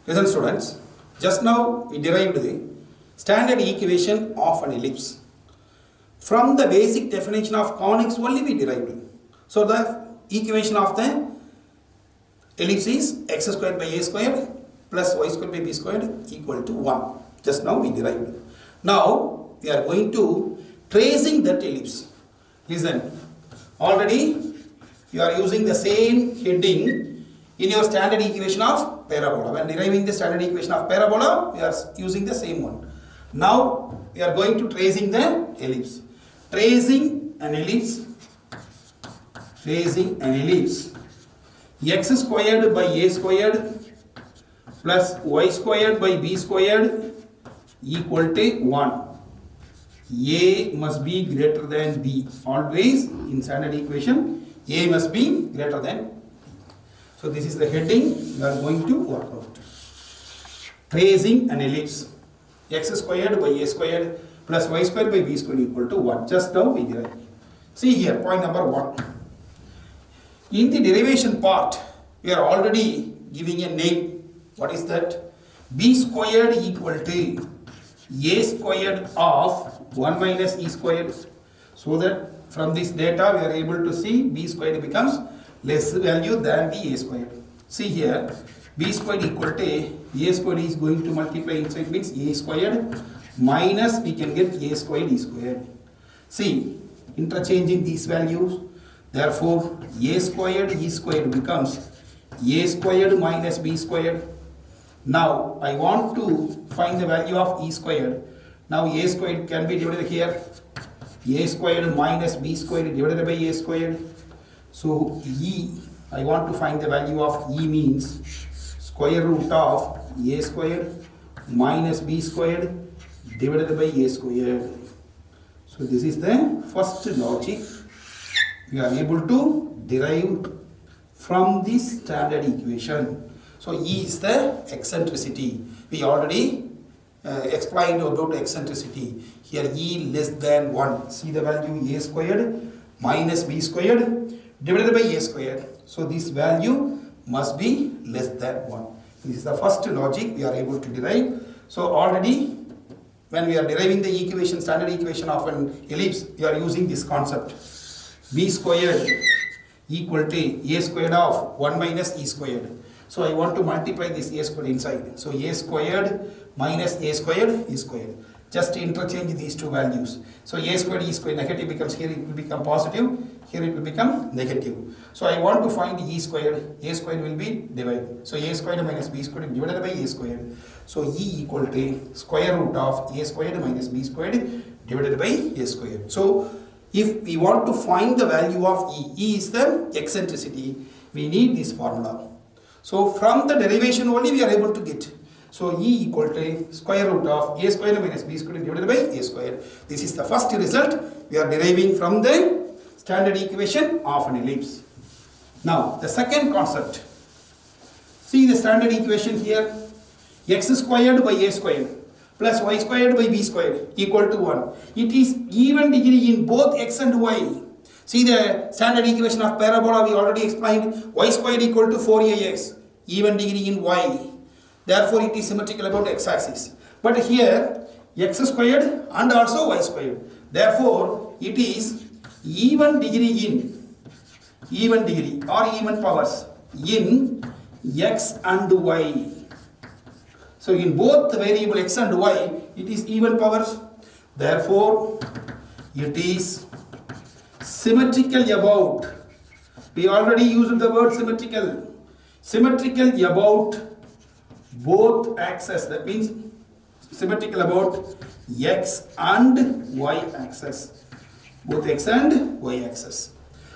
Listen students, just now we derived the standard equation of an ellipse. From the basic definition of conics only we derived. So the equation of the ellipse is x squared by a squared plus y squared by b squared equal to 1. Just now we derived. Now we are going to tracing that ellipse. Listen, already you are using the same heading in your standard equation of parabola. When deriving the standard equation of parabola, we are using the same one. Now we are going to tracing the ellipse. Tracing an ellipse. Tracing an ellipse. X squared by a squared plus y squared by b squared equal to 1. A must be greater than b. Always in standard equation, a must be greater than b. So this is the heading we are going to work out. Tracing an ellipse. X squared by a squared plus y squared by b squared equal to 1. Just now we derive. See here, point number 1. In the derivation part, we are already giving a name. What is that? B squared equal to a squared of 1 minus e squared. So that from this data we are able to see b squared becomes less value than the a squared. See here, b squared equal to a squared is going to multiply inside means a squared minus we can get a squared e squared. See, interchanging these values. Therefore, a squared e squared becomes a squared minus b squared. Now, I want to find the value of e squared. Now, a squared can be divided here. A squared minus b squared divided by a squared. So, e, I want to find the value of e means square root of a squared minus b squared divided by a squared. So, this is the first logic we are able to derive from this standard equation. So, E is the eccentricity. We already explained about eccentricity. Here E less than 1. See the value a squared minus b squared divided by a squared. So, this value must be less than 1. This is the first logic we are able to derive. So, already when we are deriving the equation, standard equation of an ellipse, we are using this concept. B squared equal to a squared of 1 minus e squared. So I want to multiply this a squared inside. So a squared minus a squared is squared. Just interchange these two values. So a squared e squared negative becomes here it will become positive. Here it will become negative. So I want to find e squared. A squared will be divided. So a squared minus b squared divided by a squared. So e equal to square root of a squared minus b squared divided by a squared. So if we want to find the value of E is the eccentricity, we need this formula. So from the derivation only we are able to get. So E equal to square root of a squared minus b squared divided by a squared. This is the first result we are deriving from the standard equation of an ellipse. Now the second concept. See the standard equation here. X squared by a squared plus y squared by b squared equal to 1. It is even degree in both x and y. See the standard equation of parabola we already explained. Y squared equal to 4ax. Even degree in y. Therefore it is symmetrical about x-axis. But here x squared and also y squared. Therefore it is even degree in, even degree or even powers in x and y. So in both the variable x and y, it is even powers. Therefore, it is symmetrical about. We already used the word symmetrical. Symmetrical about both axes. That means symmetrical about x and y axis. Both x and y axis.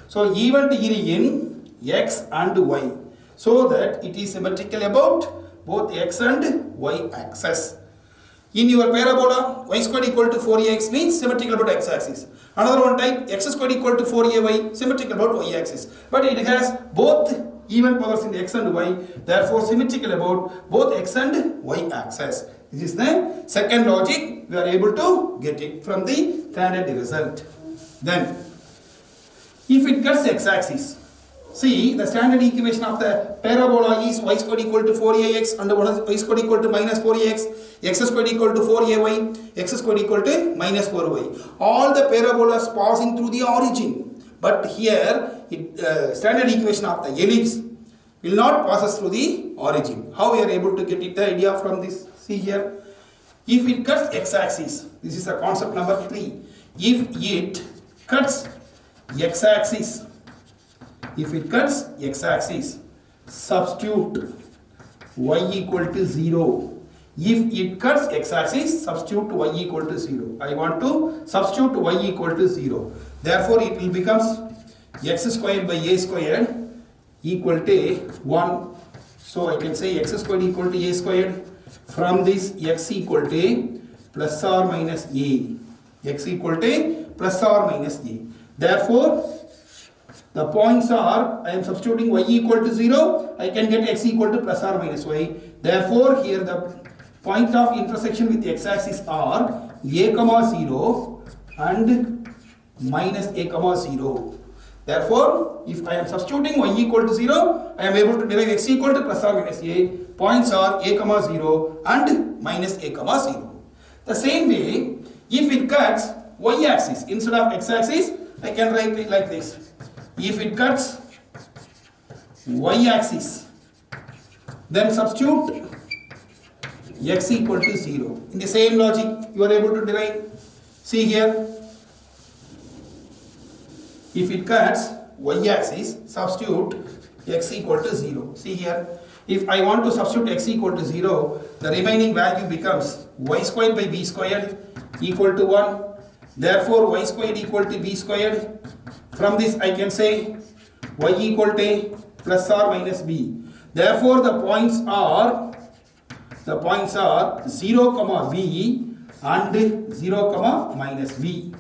So even degree in x and y. So that it is symmetrical about both x and y axis. In your parabola, y squared equal to 4ax means symmetrical about x axis. Another one type, x squared equal to 4ay, symmetrical about y axis. But it has both even powers in x and y, therefore symmetrical about both x and y axis. This is the second logic we are able to get it from the standard result. Then, if it cuts x axis, See, the standard equation of the parabola is y squared equal to 4ax and y squared equal to minus 4ax, x squared equal to 4ay, x squared equal to minus 4y. All the parabolas passing through the origin. But here, standard equation of the ellipse will not pass us through the origin. How we are able to get it, the idea from this? See here. If it cuts x-axis, this is the concept number 3. If it cuts x-axis, substitute y equal to 0. If it cuts x-axis, substitute y equal to 0. I want to substitute y equal to 0. Therefore, it will becomes x squared by a squared equal to 1. So, I can say x squared equal to a squared. From this, x equal to plus or minus a. X equal to plus or minus a. Therefore, the points are, I am substituting y equal to 0, I can get x equal to plus or minus y. Therefore, here the point of intersection with the x-axis are a comma 0 and minus a comma 0. Therefore, if I am substituting y equal to 0, I am able to derive x equal to plus or minus a. Points are a comma 0 and minus a comma 0. The same way, if it cuts y-axis instead of x-axis, I can write it like this. If it cuts y-axis, then substitute x equal to 0. In the same logic, you are able to derive. See here. If it cuts y-axis, substitute x equal to 0. See here. If I want to substitute x equal to 0, the remaining value becomes y squared by b squared equal to 1. Therefore, y squared equal to b squared. From this, I can say y equal to plus or minus b. Therefore, the points are 0 comma b and 0 comma minus b.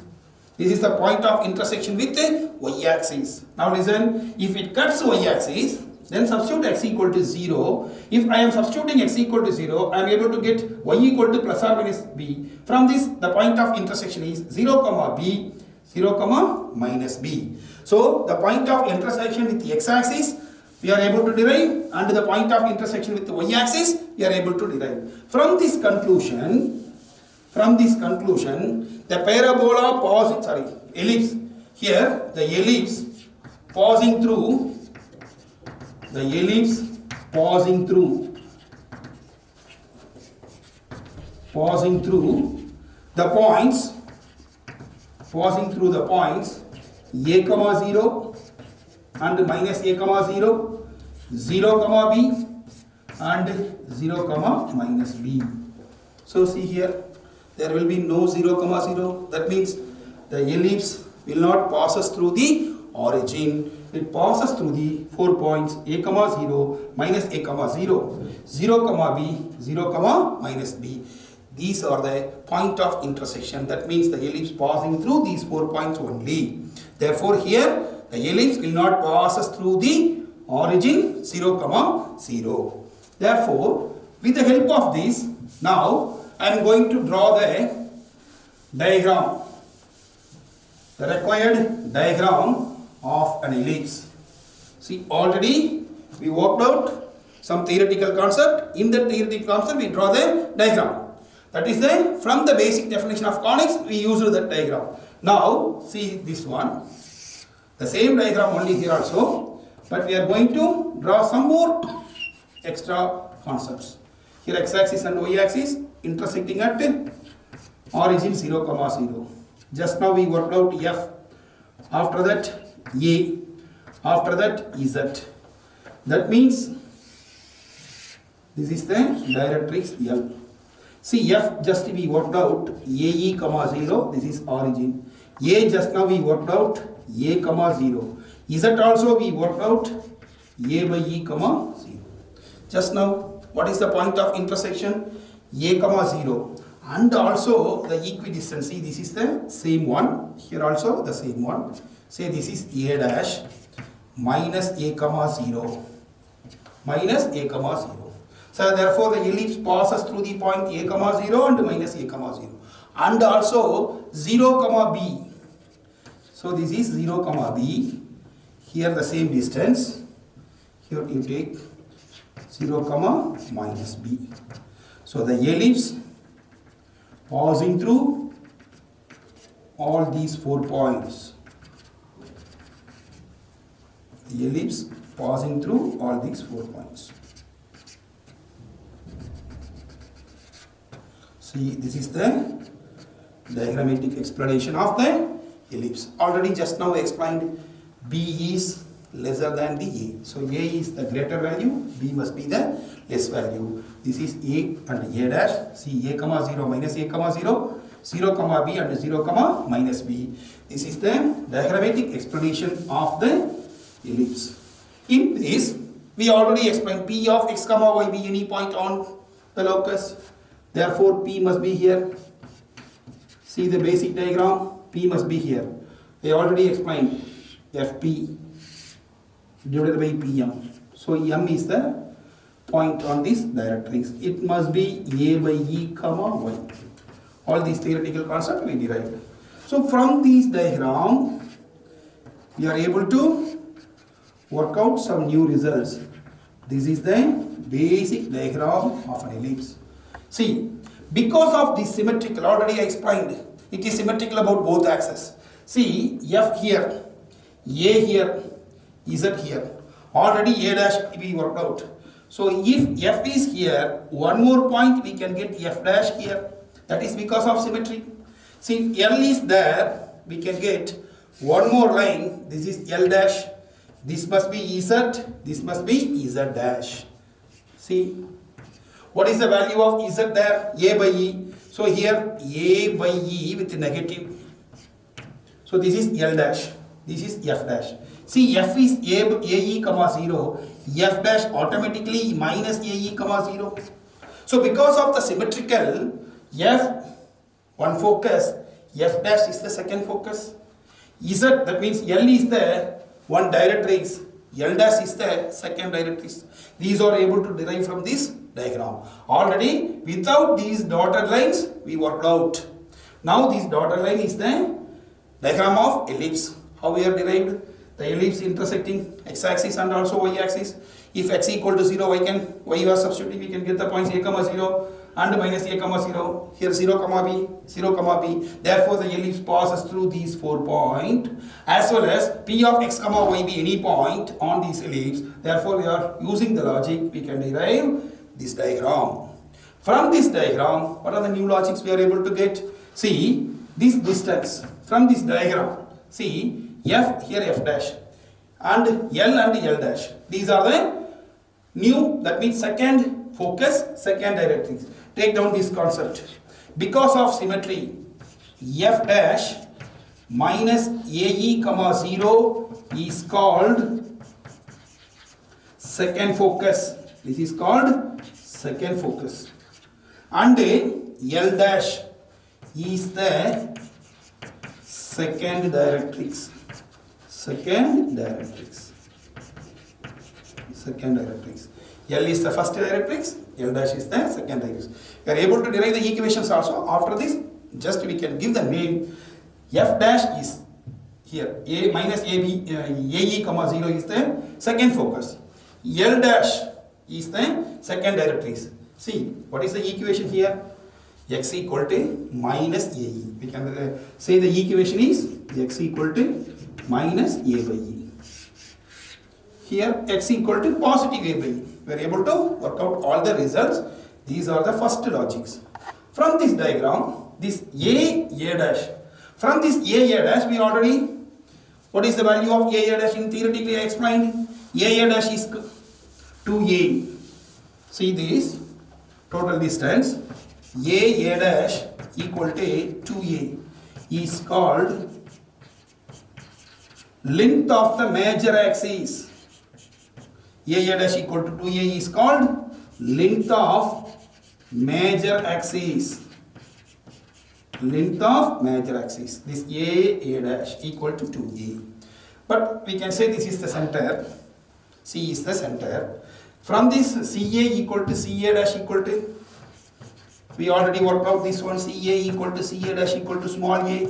This is the point of intersection with the y-axis. Now listen, if it cuts y-axis, then substitute x equal to 0. If I am substituting x equal to 0, I am able to get y equal to plus or minus b. From this, the point of intersection is 0 comma b, 0 comma minus b. So, the point of intersection with the x-axis, we are able to derive, and the point of intersection with the y-axis, we are able to derive. From this conclusion, the parabola ellipse, here the ellipse passing through the points a comma 0 and minus a comma 0, 0 comma b and 0 comma minus b. So see here, there will be no 0 comma 0. That means the ellipse will not pass us through the origin. It passes through the 4 points a comma 0, minus a comma 0, 0 comma b, 0 comma minus b. These are the point of intersection. That means the ellipse passing through these 4 points only. Therefore, here the ellipse will not pass us through the origin 0 comma 0. Therefore, with the help of this, now I am going to draw the diagram, the required diagram of an ellipse. See, already we worked out some theoretical concept. In that theoretical concept, we draw the diagram. That is from the basic definition of conics, we used that diagram. Now, see this one. The same diagram only here also, but we are going to draw some more extra concepts. Here x-axis and y-axis intersecting at origin 0 comma 0. Just now we worked out f. After that a. After that z. That means this is the directrix L. See, f just we worked out ae comma 0. This is origin. A just now we worked out a comma 0. Z also we worked out a by e comma 0. Just now, what is the point of intersection? A comma 0. And also the equidistance. See, this is the same one. Here also the same one. Say this is a dash minus a comma 0. Minus a comma 0. So therefore the ellipse passes through the point a comma 0 and minus a comma 0. And also 0 comma b. So this is 0 comma b. here the same distance. Here you take 0 comma minus b. So the ellipse passing through all these 4 points. The ellipse passing through all these 4 points. See, this is the diagrammatic explanation of the ellipse. Already just now explained, b is lesser than the a. So a is the greater value, b must be the less value. This is a and a dash. See, a comma 0 minus a comma 0, 0 comma b and 0 comma minus b. This is the diagrammatic explanation of the ellipse. In this, we already explained p of x comma y be any point on the locus. Therefore, p must be here. See the basic diagram, p must be here. I already explained fp divided by pm. So m is the point on this directrix. It must be a by e comma y. All these theoretical concepts we derived. So from this diagram, we are able to work out some new results. This is the basic diagram of an ellipse. See, because of this symmetrical, already I explained, it is symmetrical about both axes. See, f here, a here, z here. Already a dash we worked out. So if f is here, one more point we can get f dash here. That is because of symmetry. See, if L is there, we can get one more line. This is L dash. This must be z. This must be z dash. See, what is the value of z there? A by e. So here a by e with negative. So this is L dash. This is f dash. See, f is ae comma 0. F dash automatically minus ae comma 0. So because of the symmetrical, f one focus, f dash is the second focus. Z, that means L is the one directrix, L dash is the second directrix. These are able to derive from this diagram. Already without these dotted lines we worked out. Now this dotted line is the diagram of ellipse. How we are derived? The ellipse intersecting x-axis and also y-axis. If x equal to 0, y you are substituting, we can get the points a comma 0 and minus a comma 0. Here 0 comma b, 0 comma b. Therefore the ellipse passes through these 4 points, as well as p of x comma y be any point on this ellipse. Therefore we are using the logic, we can derive this diagram. From this diagram, what are the new logics we are able to get? See, this distance from this diagram. See, f here f dash and L dash. These are the new, that means second focus, second directrix. Take down this concept. Because of symmetry, f dash minus ae comma 0 is called second focus. This is called second focus. And L dash is the second directrix. Second directrix. Second directrix. L is the first directrix, L dash is the second directrix. We are able to derive the equations also. After this, just we can give the name. F dash is here, a minus ab, ae comma 0 is the second focus. L dash is the second directrix. See, what is the equation here? X equal to minus ae. We can say the equation is x equal to minus a by e. Here x equal to positive a by e. We are able to work out all the results. These are the first logics. From this diagram, this a dash. From this a dash, we already, what is the value of a dash in theoretically I explained? A dash is 2a. See this total distance. A dash equal to 2a is called length of the major axis. A dash equal to 2a is called length of major axis. Length of major axis. This a dash equal to 2a. But we can say this is the center. C is the center. From this CA equal to CA dash equal to, we already worked out this one, CA equal to CA dash equal to small a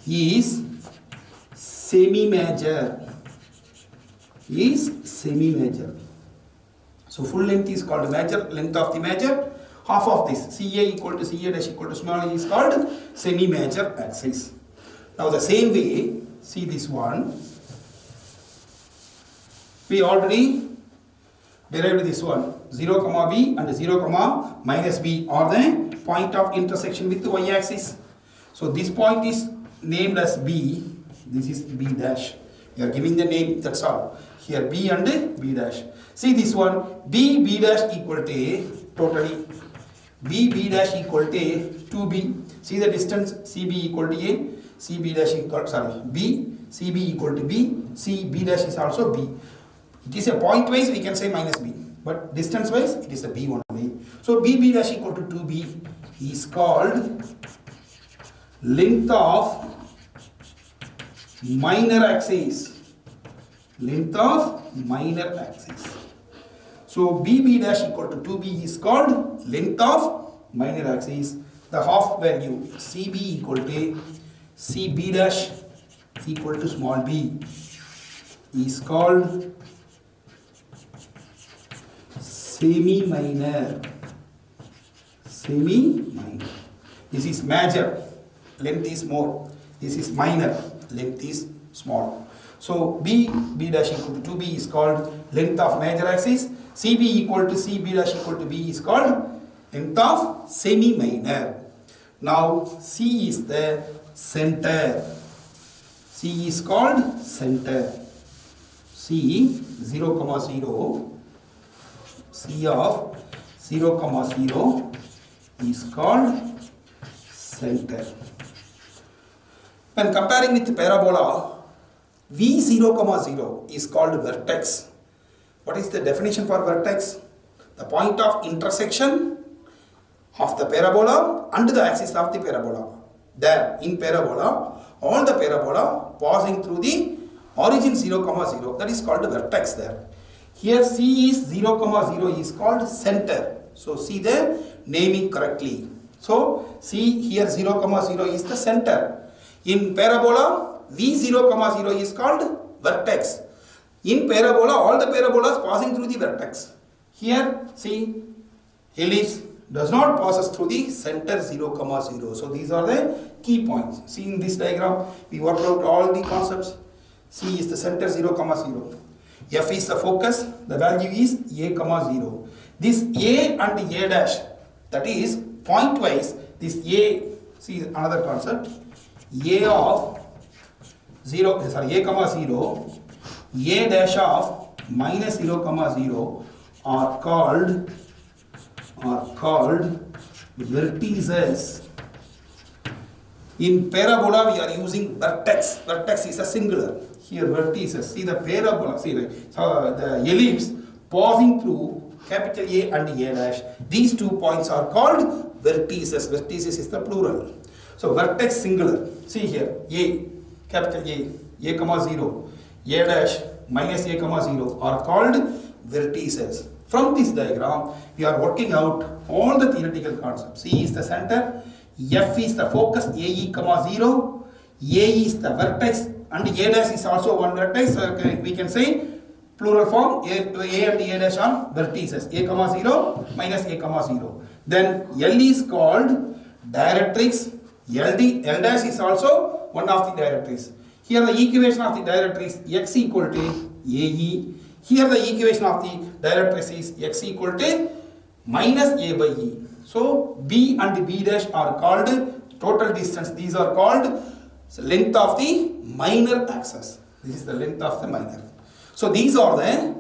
is semi-major. is semi-major. So full length is called major, length of the major. Half of this, CA equal to CA dash equal to small a is called semi-major axis. Now the same way, see this one. We already derived this one. 0 comma b and 0 comma minus b are the point of intersection with the y-axis. So this point is named as b. This is b dash. We are giving the name, that's all. Here b and b dash. See this one, b dash equal to a, totally b dash equal to a, 2b. See the distance, cb equal to a, cb dash equal, sorry, b, cb equal to b, cb dash is also b. It is a point wise, we can say minus b, but distance wise it is a b only. So b dash equal to 2b is called length of minor axis. Length of minor axis. So b dash equal to 2b is called length of minor axis. The half value cb equal to cb dash equal to small b is called semi-minor. Semi-minor. This is major, length is more. This is minor, length is small. So b dash equal to 2b is called length of major axis. cb equal to cb dash equal to b is called length of semi-minor. Now c is the center. C is called center. C 0 comma 0. C of 0 comma 0 is called center. When comparing with parabola, V 0 comma 0 is called vertex. What is the definition for vertex? The point of intersection of the parabola and the axis of the parabola. There in parabola, all the parabola passing through the origin 0 comma 0, that is called vertex there. Here C is 0 comma 0 is called center. So see the naming correctly. So see here 0 comma 0 is the center. In parabola, V 0 comma 0 is called vertex. In parabola, all the parabolas passing through the vertex. Here see ellipse does not passes through the center 0 comma 0. So these are the key points. See in this diagram, we worked out all the concepts. C is the center 0 comma 0. F is the focus, the value is a comma 0. This a and a dash, that is point-wise, this a, see another concept, a of 0, sorry, a comma 0, a dash of minus 0 comma 0 are called vertices. In parabola we are using vertex. Vertex is a singular. Here vertices. See the parabola. See the ellipse passing through capital A and A dash. These 2 points are called vertices. Vertices is the plural. So vertex singular. See here A, capital A comma 0, A dash minus A comma 0 are called vertices. From this diagram, we are working out all the theoretical concepts. C is the center, F is the focus, AE comma 0, A is the vertex, and A dash is also one vertex. So we can say plural form A and A dash are vertices. A comma 0 minus A comma 0. Then L is called directrix. L dash is also one of the directrix. Here the equation of the directrix X equal to AE. Here the equation of the directrix is X equal to minus A by E. So B and B dash are called total distance. These are called length of the minor axis. This is the length of the minor. So these are the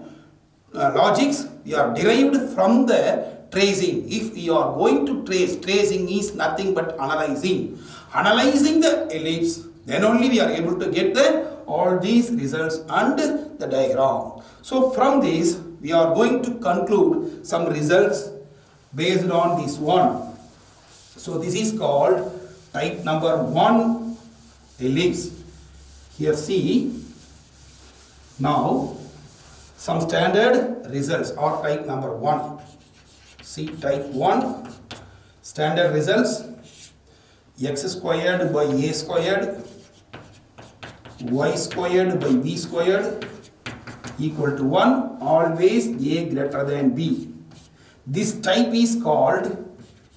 logics we are derived from the tracing. If we are going to trace, tracing is nothing but analyzing. Analyzing the ellipse, then only we are able to get all these results and the diagram. So from this we are going to conclude some results based on this one. So this is called type number 1 ellipse. Here see, now some standard results are type number 1. See type 1 standard results: x squared by a squared, y squared by b squared equal to 1, always A greater than B. This type is called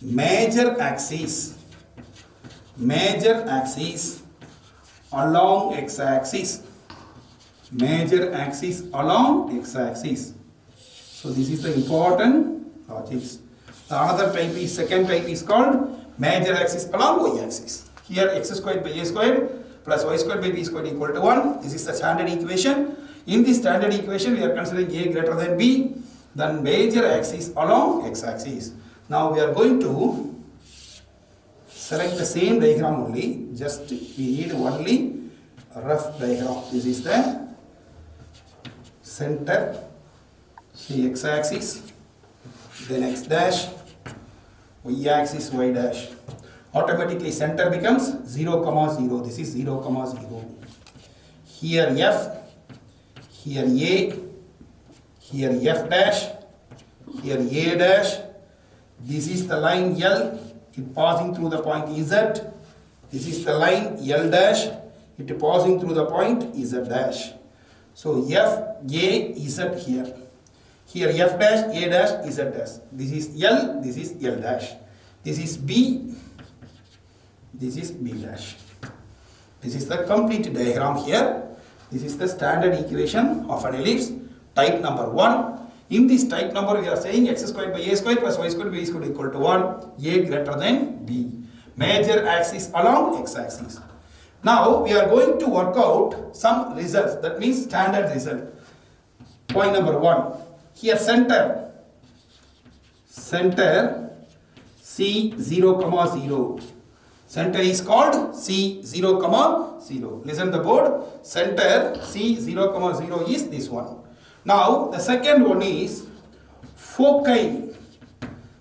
major axis. Major axis along x-axis. Major axis along x-axis. So this is the important logics. The another type is, second type is called major axis along y-axis. Here x squared by a squared plus y squared by b squared equal to 1. This is the standard equation. In this standard equation, we are considering a greater than b. Then major axis along x-axis. Now we are going to select the same diagram only. Just we need only a rough diagram. This is the center. See x-axis, then x dash, y-axis, y dash. Automatically center becomes 0, 0. This is 0, 0. Here F, here A, here F dash, here A dash. This is the line L, it passing through the point Z. This is the line L dash, it passing through the point Z dash. So F, A, Z here. Here F dash, A dash, Z dash. This is L, this is L dash. This is B, this is B dash. This is the complete diagram here. This is the standard equation of an ellipse, type number 1. In this type number, we are saying x squared by a squared plus y squared by b squared equal to 1, a greater than b. Major axis along x-axis. Now, we are going to work out some results. That means standard result. Point number 1. Here center C 0, 0. Center is called C 0, 0. Listen the board. Center C 0, 0 is this one. Now the second one is foci.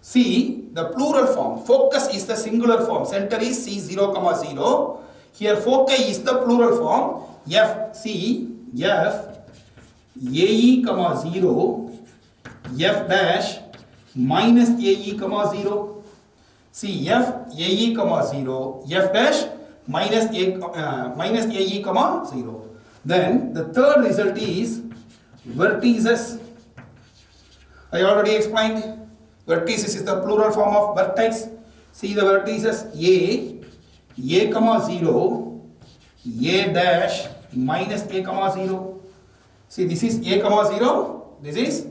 See the plural form. Focus is the singular form. Center is C 0, 0. Here foci is the plural form. F C F AE, 0 F dash minus AE, 0. See F AE, 0 F dash minus AE, 0. Then the third result is vertices. I already explained. Vertices is the plural form of vertex. See the vertices A 0, A dash minus A, 0. See this is A, 0. This is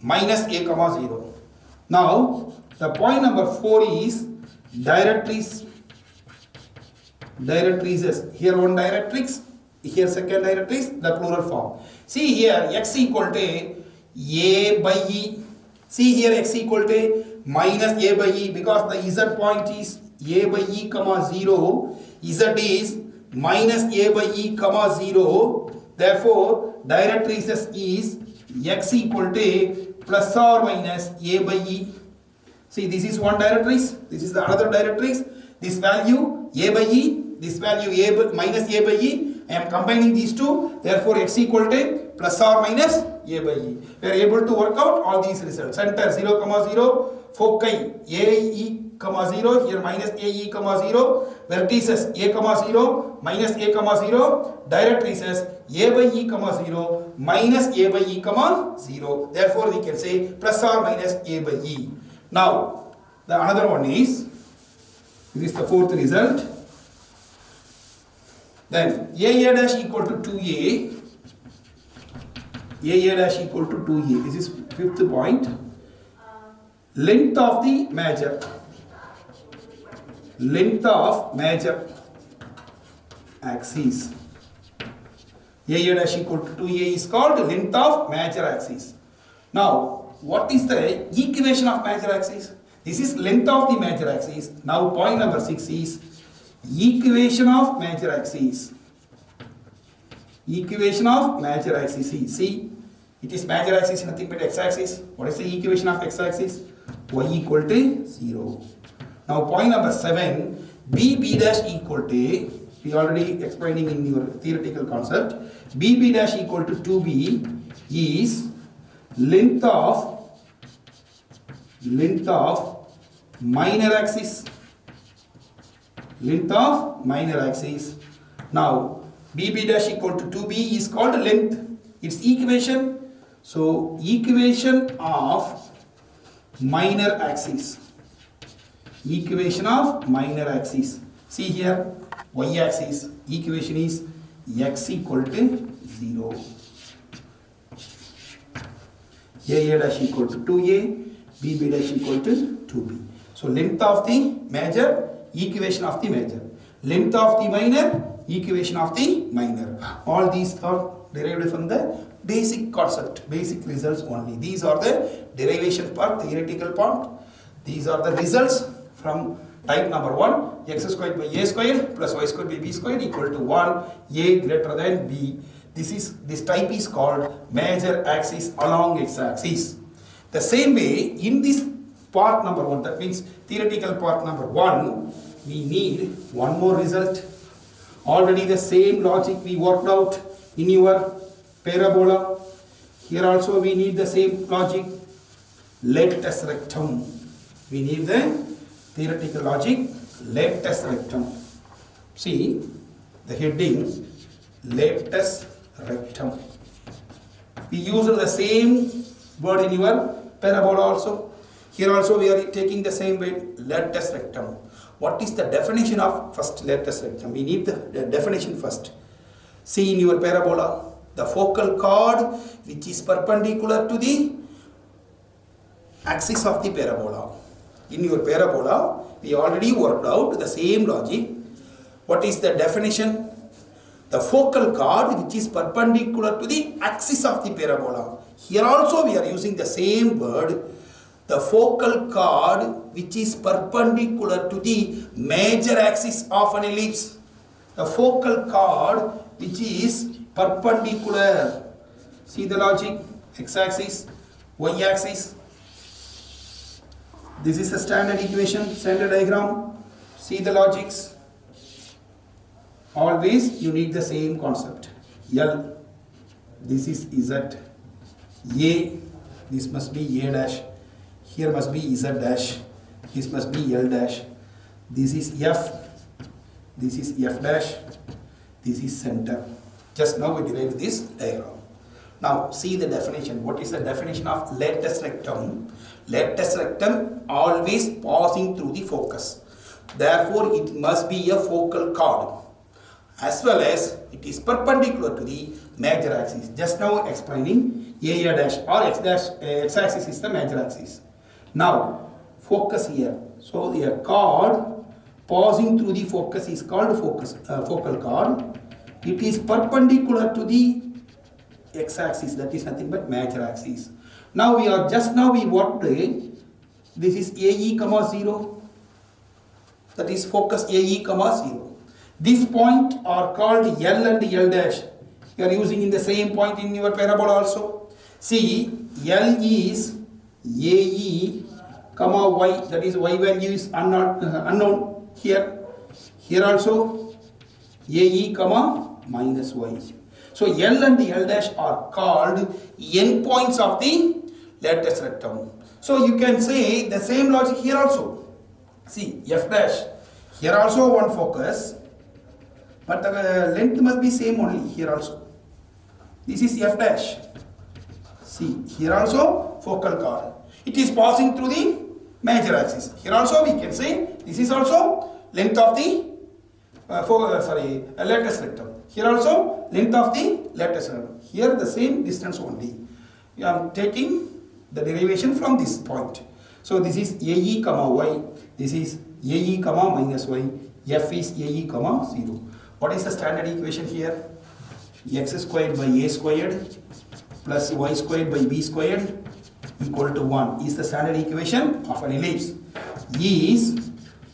minus A, 0. Now the point number 4 is directrices. Directrices. Here one directrix, here second directrix, the plural form. See here x equal to A by E. See here x equal to minus A by E, because the Z point is A by E, 0. Z is minus A by E, 0. Therefore, directrices is x equal to plus or minus A by E. See, this is one directrix, this is the another directrix. This value A by E, this value A by, minus A by E. I am combining these two. Therefore, x equal to plus or minus A by E. We are able to work out all these results. Center 0, 0. Foci AE, 0. Here minus AE, 0. Vertices A, 0. Minus A, 0. Directrices A by E, 0. Minus A by E, 0. Therefore, we can say plus or minus A by E. Now, the another one is, this is the fourth result. Then A dash equal to 2A. A dash equal to 2A. This is fifth point. Length of the major. Length of major axis. A dash equal to 2A is called length of major axis. Now, what is the equation of major axis? This is length of the major axis. Now, point number 6 is equation of major axis. Equation of major axis. See, it is major axis, nothing but x-axis. What is the equation of x-axis? Y equal to 0. Now, point number 7, B dash equal to, we already explaining in your theoretical concept, B dash equal to 2B is length of minor axis. Length of minor axis. Now, B dash equal to 2B is called length. its equation. So equation of minor axis. Equation of minor axis. See here, y-axis equation is x equal to 0. A dash equal to 2a, b dash equal to 2b. So length of the major, equation of the major. Length of the minor, equation of the minor. All these are derived from the basic concept, basic results only. These are the derivation part, theoretical part. These are the results from type number 1, x squared by a squared plus y squared by b squared equal to 1, a greater than b. This type is called major axis along x-axis. The same way in this part number 1, that means theoretical part number 1, we need one more result. Already the same logic we worked out in your parabola. Here also we need the same logic. Lattice rectum. We need the theoretical logic. Lattice rectum. See the heading lattice rectum. We use the same word in your parabola also. Here also we are taking the same word, lattice rectum. What is the definition of first lattice rectum? We need the definition first. See in your parabola, the focal chord which is perpendicular to the axis of the parabola. In your parabola, we already worked out the same logic. What is the definition? The focal chord which is perpendicular to the axis of the parabola. Here also we are using the same word. The focal chord which is perpendicular to the major axis of an ellipse. The focal chord which is perpendicular. See the logic? X-axis, y-axis. This is the standard equation, standard diagram. See the logics. Always you need the same concept. L, this is Z. A, this must be A dash. Here must be Z dash. This must be L dash. This is F. This is F dash. This is center. Just now we derived this diagram. Now see the definition. What is the definition of lattice rectum? Lattice rectum always passing through the focus. Therefore it must be a focal chord, as well as it is perpendicular to the major axis. Just now explaining A dash or X axis is the major axis. Now focus here. So a chord passing through the focus is called focal chord. It is perpendicular to the x-axis, that is nothing but major axis. Now we worked, this is AE comma 0, that is focus AE comma 0. This point are called L and L dash. You are using in the same point in your parabola also. See, L is AE comma Y, that is Y value is unknown here. Here also AE comma minus Y. So L and L dash are called endpoints of the lattice rectum. So you can say the same logic here also. See F dash, here also one focus, but the length must be same only here also. This is F dash. See here also focal chord. It is passing through the major axis. Here also we can say this is also length of the lattice rectum. Here also length of the lattice rectum. Here the same distance only. I am taking the derivation from this point. So this is AE comma Y. This is AE comma minus Y. F is AE comma 0. What is the standard equation here? X squared by A squared plus Y squared by B squared equal to 1 is the standard equation of an ellipse. Is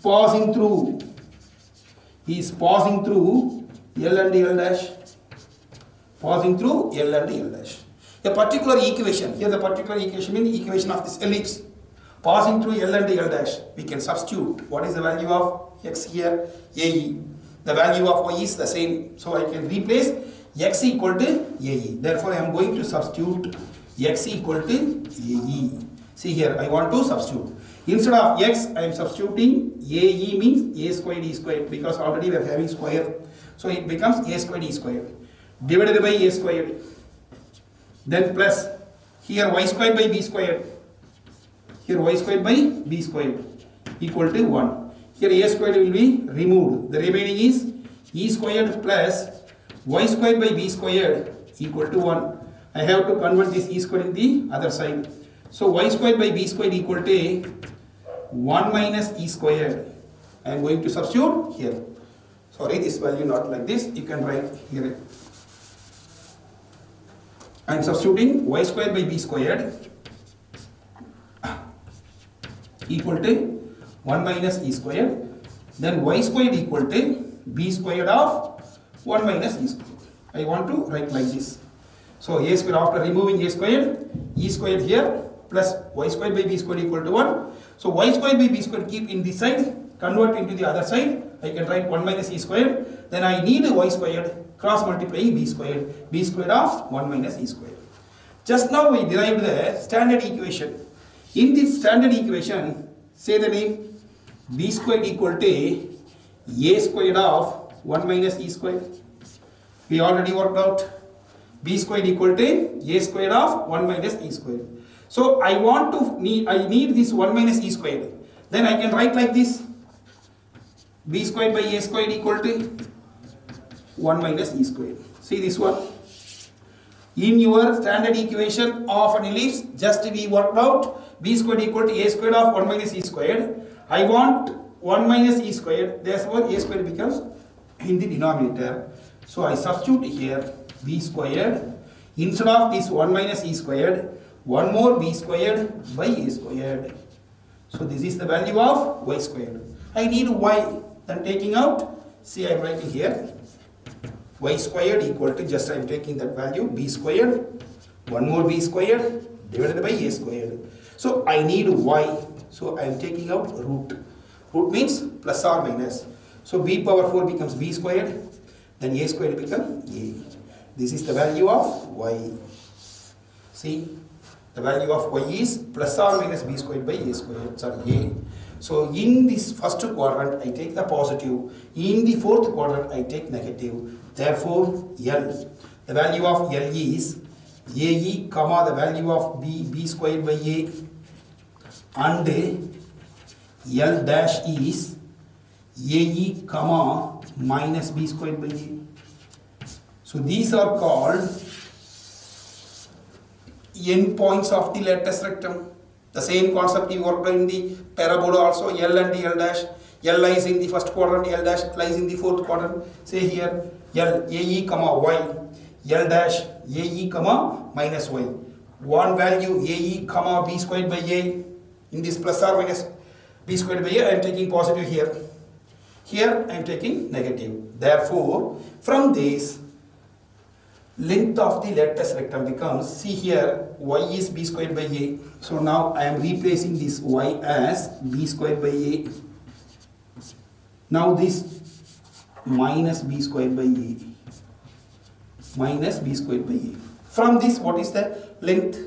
passing through L and L dash, passing through L and L dash. A particular equation, here the particular equation means the equation of this ellipse, passing through L and L dash. We can substitute. What is the value of X here? AE. The value of Y is the same. So I can replace X equal to AE. Therefore I am going to substitute X equal to AE. See here, I want to substitute. Instead of X, I am substituting AE means A squared E squared, because already we are having square. So it becomes A squared E squared divided by A squared. then plus here y squared by b squared, here y squared by b squared equal to 1. Here a squared will be removed. The remaining is e squared plus y squared by b squared equal to 1. I have to convert this e squared in the other side. So y squared by b squared equal to 1 minus e squared. I am going to substitute here. Sorry, this value not like this. You can write here. I am substituting y squared by b squared equal to 1 minus e squared. Then y squared equal to b squared of 1 minus e squared. I want to write like this. So a squared, after removing a squared, e squared here plus y squared by b squared equal to 1. So y squared by b squared keep in this side, convert into the other side. I can write 1 minus e squared. Then I need y squared cross multiplying b squared of 1 minus e squared. Just now we derived the standard equation. In this standard equation, say the name b squared equal to a squared of 1 minus e squared. We already worked out b squared equal to a squared of 1 minus e squared. So I need this 1 minus e squared. Then I can write like this, b squared by a squared equal to 1 minus e squared. See this one. In your standard equation of an ellipse, just we worked out b squared equal to a squared of 1 minus e squared. I want 1 minus e squared, therefore a squared becomes in the denominator. So I substitute here b squared. Instead of this 1 minus e squared, 1 more b squared by a squared. So this is the value of y squared. I need y. Then taking out, see I am writing here y squared equal to, just I am taking that value, b squared, 1 more b squared divided by a squared. So I need y. So I am taking out root. Root means plus or minus. So b power 4 becomes b squared. Then a squared becomes a. This is the value of y. See, the value of y is plus or minus b squared by a squared, sorry, a. So in this first quadrant, I take the positive. In the fourth quadrant, I take negative. Therefore, L, the value of L is AE, comma, the value of b squared by a, and L dash is AE, comma, minus b squared by a. So these are called endpoints of the lattice rectum. The same concept we worked in the parabola also, L and L dash. L lies in the first quadrant, L dash lies in the fourth quadrant. Say here, L, AE, comma, Y, L dash, AE, comma, minus Y. One value, AE, comma, b squared by a. In this plus or minus b squared by a, I am taking positive here. Here, I am taking negative. Therefore, from this, length of the lattice rectum becomes, see here, y is b squared by a. So now I am replacing this y as b squared by a. Now this minus b squared by a. Minus b squared by a. From this, what is the length?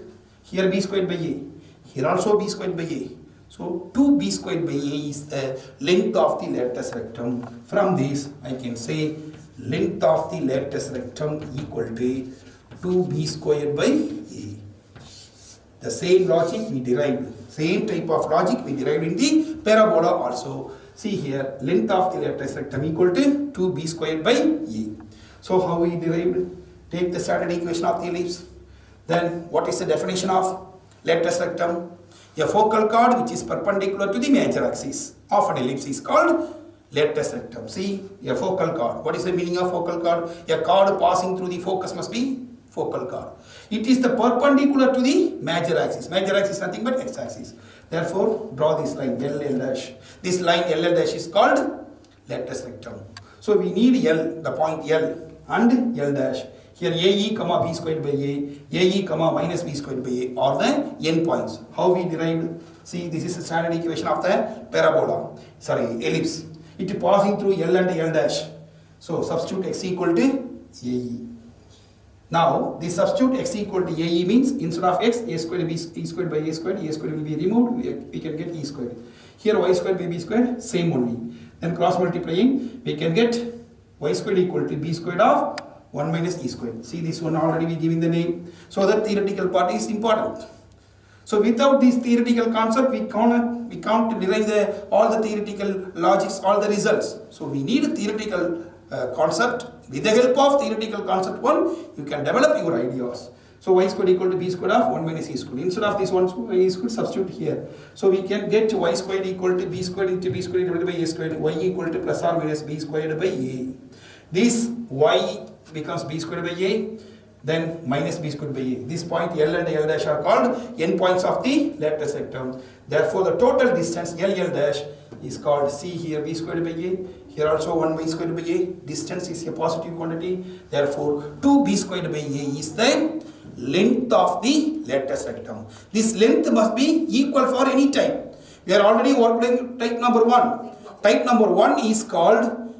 Here b squared by a. Here also b squared by a. So 2b squared by a is the length of the lattice rectum. From this, I can say length of the lattice rectum equal to 2b squared by a. The same logic we derived, same type of logic we derived in the parabola also. See here, length of the lattice rectum equal to 2b squared by a. So how we derived? Take the standard equation of the ellipse. Then what is the definition of lattice rectum? A focal chord which is perpendicular to the major axis of an ellipse is called lattice rectum. See, a focal chord. What is the meaning of focal chord? A chord passing through the focus must be focal chord. It is the perpendicular to the major axis. Major axis is nothing but x-axis. Therefore, draw this line L dash. This line L dash is called lattice rectum. So we need L, the point L and L dash. Here AE, comma, b squared by a, AE, comma, minus b squared by a are the end points. How we derived? See, this is the standard equation of the parabola. Sorry, ellipse. It is passing through L and L dash. So substitute x equal to AE. Now this substitute x equal to AE means instead of x, a squared be e squared by a squared will be removed, we can get e squared. Here y squared by b squared, same only. Then cross multiplying, we can get y squared equal to b squared of 1 minus e squared. See, this one already we giving the name. So that theoretical part is important. So without this theoretical concept, we can't derive all the theoretical logics, all the results. So we need a theoretical concept. With the help of theoretical concept 1, you can develop your ideas. So y squared equal to b squared of 1 minus e squared. Instead of this 1 e squared, substitute here. So we can get y squared equal to b squared into b squared divided by a squared. Y equal to plus or minus b squared by a. This y becomes b squared by a. Then minus b squared by a. This point L and L dash are called endpoints of the lattice rectum. Therefore, the total distance L dash is called, see here, b squared by a. Here also 1 by squared by a. Distance is a positive quantity. Therefore, 2b squared by a is the length of the lattice rectum. This length must be equal for any type. We are already working type number 1. Type number 1 is called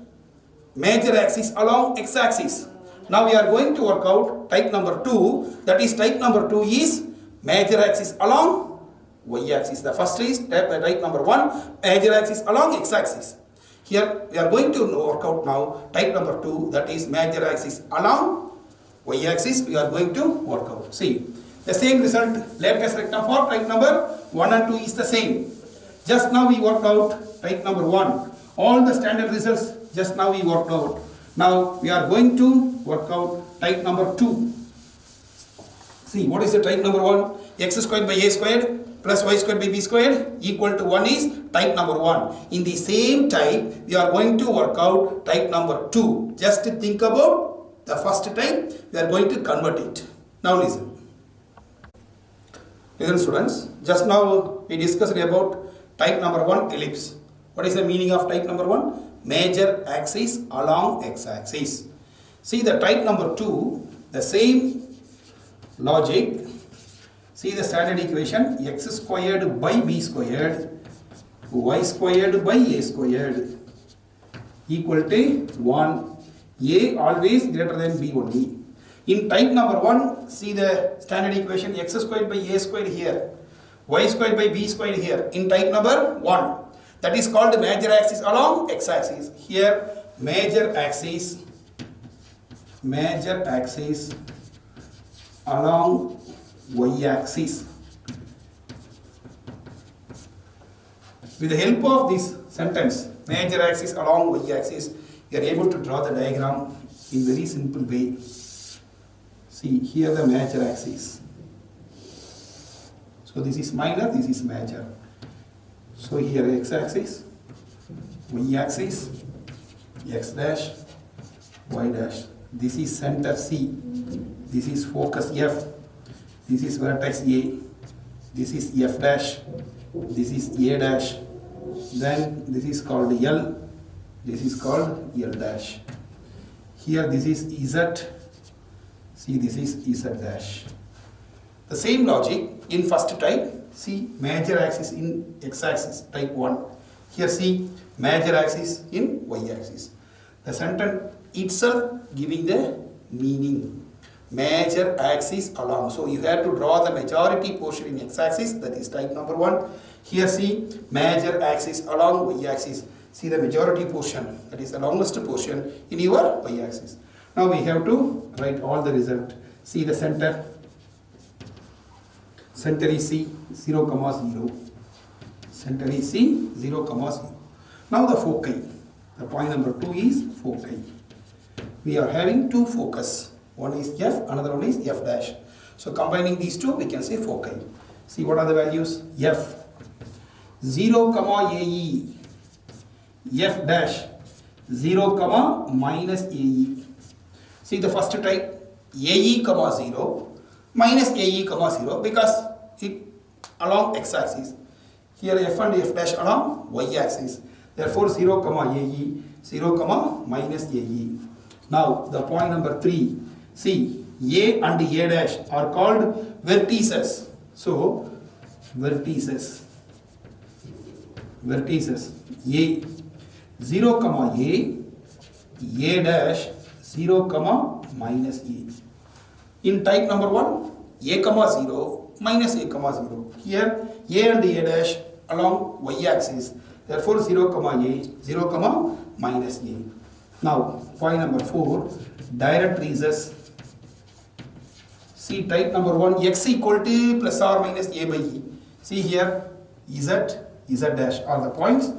major axis along x-axis. Now we are going to work out type number 2. That is, type number 2 is major axis along y-axis. The first is type number 1, major axis along x-axis. Here we are going to work out now type number 2, that is major axis along y-axis. We are going to work out. See, the same result, lattice rectum for type number 1 and 2 is the same. Just now we worked out type number 1. All the standard results just now we worked out. Now we are going to work out type number 2. See, what is the type number 1? X squared by a squared plus y squared by b squared equal to 1 is type number 1. In the same type, we are going to work out type number 2. Just think about the first type, we are going to convert it. Now listen. Listen students, just now we discussed about type number 1, ellipse. What is the meaning of type number 1? Major axis along x-axis. See the type number 2, the same logic. See the standard equation, x squared by b squared, y squared by a squared equal to 1. A always greater than b only. In type number 1, see the standard equation, x squared by a squared here, y squared by b squared here. In type number 1, that is called major axis along x-axis. Here major axis along y-axis. With the help of this sentence, major axis along y-axis, you are able to draw the diagram in very simple way. See here the major axis. So this is minor, this is major. So here x-axis, y-axis, x dash, y dash. This is center C. This is focus F. This is vertex A. This is F dash. This is A dash. Then this is called L. This is called L dash. Here this is Z. See, this is Z dash. The same logic in first type. See major axis in x-axis type 1. Here see major axis in y-axis. The sentence itself giving the meaning. Major axis along. So you have to draw the majority portion in x-axis, that is type number 1. Here see major axis along y-axis. See the majority portion, that is the longest portion in your y-axis. Now we have to write all the result. See the center. Center is C, 0, 0. Center is C, 0, 0. Now the foci. The point number 2 is foci. We are having two focus. One is F, another one is F dash. So combining these two, we can say foci. See what are the values? F, 0, AE. F dash, 0, minus AE. See the first type, AE, 0. Minus AE, 0, because it along x-axis. Here F and F dash along y-axis. Therefore 0, AE, 0, minus AE. Now the point number 3. See, A and A dash are called vertices. So vertices. A, 0, A dash, 0, minus A. In type number 1, A, 0, minus A, 0. Here, A and A dash along y-axis. Therefore, 0, A, 0, minus A. Now, point number 4, directrices. See, type number 1, x equal to plus or minus a by e. See here, z dash are the points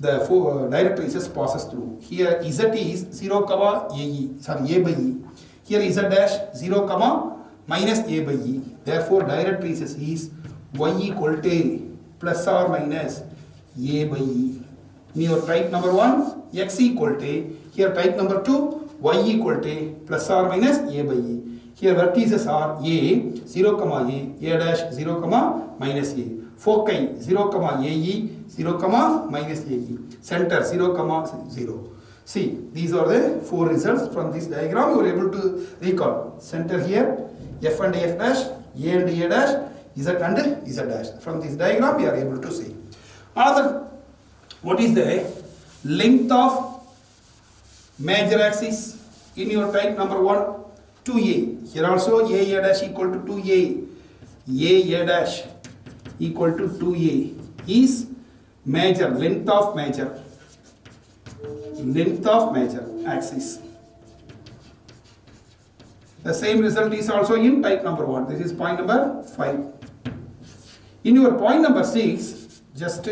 the directrices passes through. Here z is 0 comma a by e. Here z dash 0 comma minus a by e. Therefore, directrices is y equal to plus or minus a by e. In your type number 1, x equal to, here type number 2, y equal to plus or minus a by e. Here vertices are a, 0 comma a dash 0 comma minus a. Foci 0 comma ae, 0 comma minus ae. Center 0 comma 0. See, these are the 4 results from this diagram. You are able to recall. Center here, f and f dash, a and a dash, z and z dash. From this diagram, we are able to see. Another, what is the length of major axis in your type number 1? 2a. Here also a dash equal to 2a. A dash equal to 2a is major, length of major axis. The same result is also in type number 1. This is point number 5. In your point number 6, just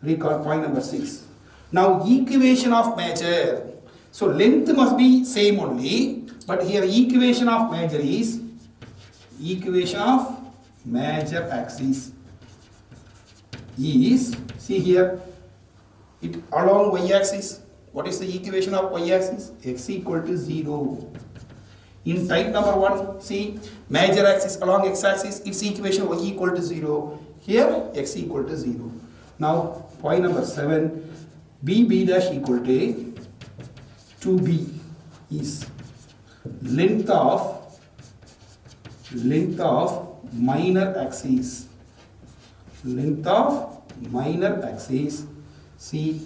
recall point number 6. Now equation of major. So length must be same only, but here equation of major is equation of major axis is, see here, it along y-axis. What is the equation of y-axis? X equal to 0. In type number 1, see, major axis along x-axis, its equation y equal to 0. Here, x equal to 0. Now, point number 7, b dash equal to 2b is length of minor axis. Length of minor axis. See,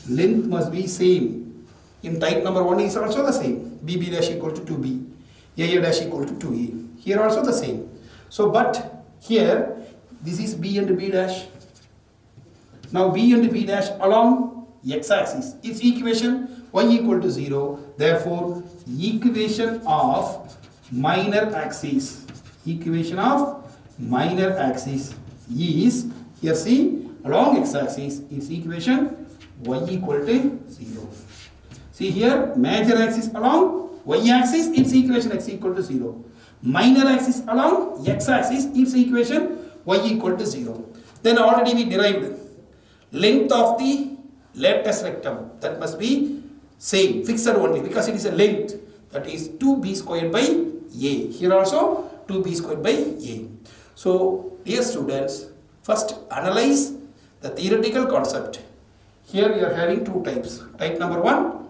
length must be same. In type number 1 is also the same. b dash equal to 2b. a dash equal to 2a. Here also the same. So, but here, this is b and b dash. Now, b and b dash along x-axis. Its equation y equal to 0. Therefore, equation of minor axis. Equation of minor axis is, here see, along x-axis, its equation y equal to 0. See here, major axis along y-axis, its equation x equal to 0. Minor axis along x-axis, its equation y equal to 0. Then already we derived length of the lattice rectum. That must be same, fixed only, because it is a length, that is 2b squared by a. Here also 2b squared by a. So, dear students, first analyze the theoretical concept. Here we are having two types. Type number 1,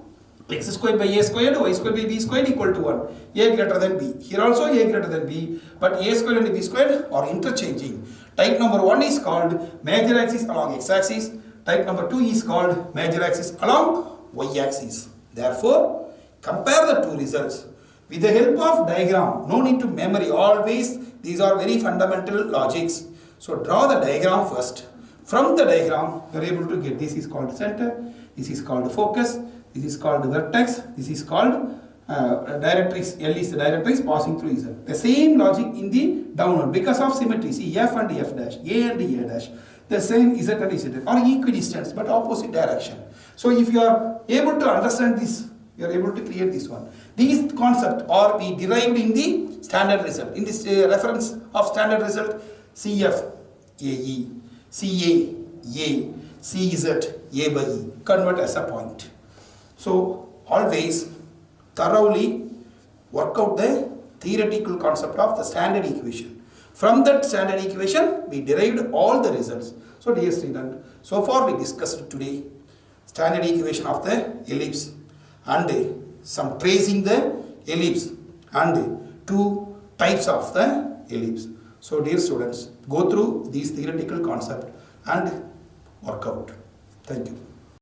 x squared by a squared, y squared by b squared equal to 1. A greater than b. Here also a greater than b, but a squared and b squared are interchanging. Type number 1 is called major axis along x-axis. Type number 2 is called major axis along y-axis. Therefore, compare the two results. With the help of diagram, no need to memory, always these are very fundamental logics. So draw the diagram first. From the diagram, you are able to get this is called center, this is called focus, this is called vertex, this is called directrix. L is the directrix passing through Z. The same logic in the downward because of symmetry. See f and f dash, a and a dash. The same Z and Z are equidistant but opposite direction. So if you are able to understand this, you are able to create this one. These concepts are we derived in the standard result. In this reference of standard result, CF, AE, CA, A, CZ, A by E. Convert as a point. So always thoroughly work out the theoretical concept of the standard equation. From that standard equation, we derived all the results. So dear student, so far we discussed today standard equation of the ellipse and some tracing the ellipse and two types of the ellipse. So dear students, go through these theoretical concepts and work out. Thank you.